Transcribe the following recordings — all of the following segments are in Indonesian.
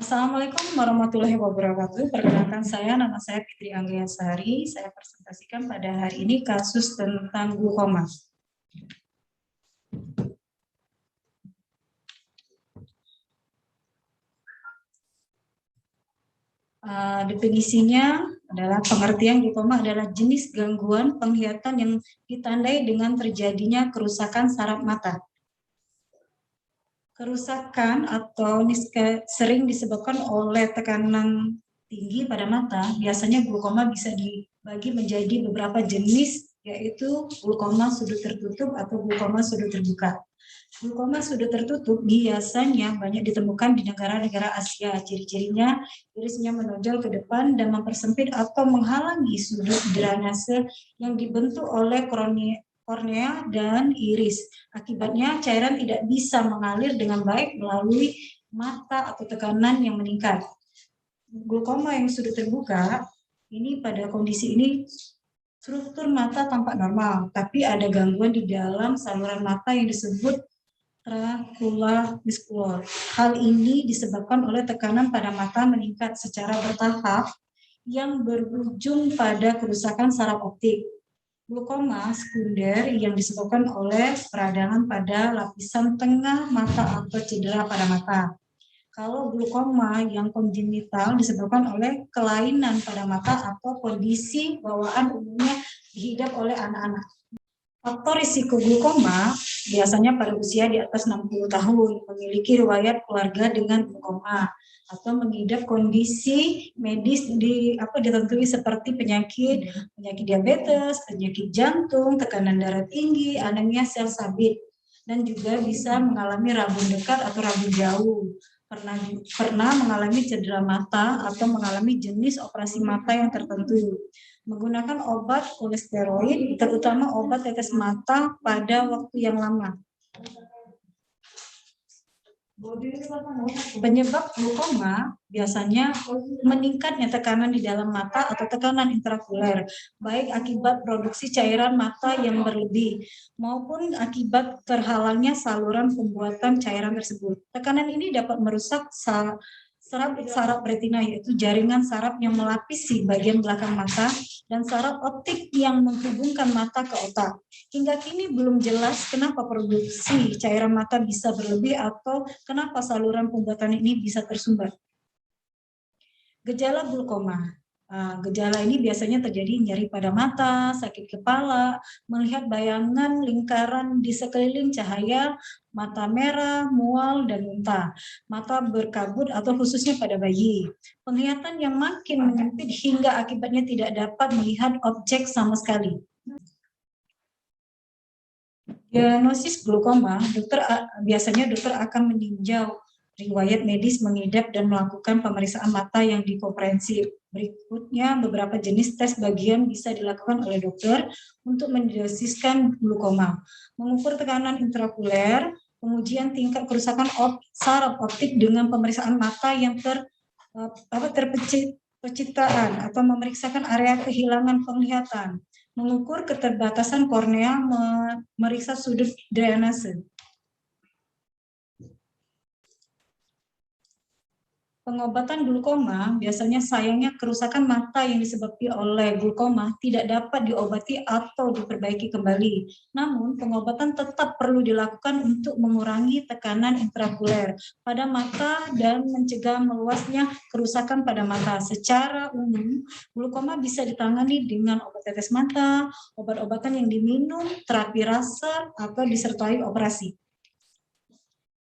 Assalamualaikum warahmatullahi wabarakatuh. Perkenalkan nama saya Fitri Anggiasari. Saya presentasikan pada hari ini kasus tentang glukoma. Definisinya adalah pengertian glukoma adalah jenis gangguan penglihatan yang ditandai dengan terjadinya kerusakan saraf mata. Kerusakan atau sering disebabkan oleh tekanan tinggi pada mata. Biasanya glukoma bisa dibagi menjadi beberapa jenis, yaitu glukoma sudut tertutup atau glukoma sudut terbuka. Glukoma sudut tertutup biasanya banyak ditemukan di negara-negara Asia. Ciri-cirinya irisnya menonjol ke depan dan mempersempit atau menghalangi sudut drainase yang dibentuk oleh kornea dan iris. Akibatnya cairan tidak bisa mengalir dengan baik melalui mata atau tekanan yang meningkat. Glukoma yang sudut terbuka, ini pada kondisi ini struktur mata tampak normal, tapi ada gangguan di dalam saluran mata yang disebut tracula muscular. Hal ini disebabkan oleh tekanan pada mata meningkat secara bertahap yang berujung pada kerusakan saraf optik. Glukoma sekunder yang disebabkan oleh peradangan pada lapisan tengah mata atau cedera pada mata. Kalau glukoma yang kongenital disebabkan oleh kelainan pada mata atau kondisi bawaan umumnya dihidap oleh anak-anak. Faktor risiko glukoma biasanya pada usia di atas 60 tahun, memiliki riwayat keluarga dengan glukoma, atau mengidap kondisi medis ditentui seperti penyakit diabetes, penyakit jantung, tekanan darah tinggi, anemia sel sabit, dan juga bisa mengalami rabun dekat atau rabun jauh. Pernah mengalami cedera mata atau mengalami jenis operasi mata yang tertentu. Menggunakan obat kolesteroid, terutama obat tetes mata pada waktu yang lama. Penyebab glukoma biasanya meningkatnya tekanan di dalam mata atau tekanan intraokuler, baik akibat produksi cairan mata yang berlebih maupun akibat terhalangnya saluran pembuatan cairan tersebut. Tekanan ini dapat merusak saraf retina, yaitu jaringan saraf yang melapisi bagian belakang mata, dan saraf optik yang menghubungkan mata ke otak. Hingga kini belum jelas kenapa produksi cairan mata bisa berlebih atau kenapa saluran pembuatan ini bisa tersumbat. Gejala glukoma. Gejala ini biasanya terjadi nyeri pada mata, sakit kepala, melihat bayangan lingkaran di sekeliling cahaya, mata merah, mual, dan muntah, mata berkabut atau khususnya pada bayi, penglihatan yang makin menyempit hingga akibatnya tidak dapat melihat objek sama sekali. Diagnosis glukoma, biasanya dokter akan meninjau riwayat medis, mengidap, dan melakukan pemeriksaan mata yang komprehensif. Berikutnya, beberapa jenis tes bagian bisa dilakukan oleh dokter untuk mendiagnosiskan glukoma. Mengukur tekanan intraokuler, pengujian tingkat kerusakan saraf optik dengan pemeriksaan mata yang terpencitraan atau memeriksakan area kehilangan penglihatan. Mengukur keterbatasan kornea, memeriksa sudut drainase. Pengobatan glukoma biasanya sayangnya kerusakan mata yang disebabkan oleh glukoma tidak dapat diobati atau diperbaiki kembali. Namun pengobatan tetap perlu dilakukan untuk mengurangi tekanan intraokuler pada mata dan mencegah meluasnya kerusakan pada mata. Secara umum, glukoma bisa ditangani dengan obat tetes mata, obat-obatan yang diminum, terapi laser, atau disertai operasi.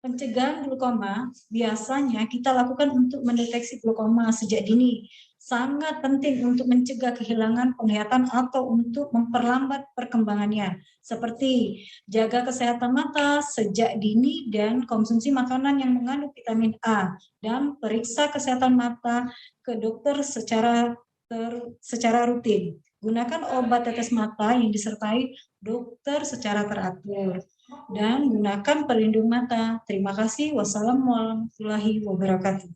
Pencegahan glukoma biasanya kita lakukan untuk mendeteksi glukoma sejak dini. Sangat penting untuk mencegah kehilangan penglihatan atau untuk memperlambat perkembangannya. Seperti jaga kesehatan mata sejak dini dan konsumsi makanan yang mengandung vitamin A. Dan periksa kesehatan mata ke dokter secara rutin. Gunakan obat tetes mata yang disertai dokter secara teratur. Dan gunakan pelindung mata. Terima kasih. Wassalamualaikum warahmatullahi wabarakatuh.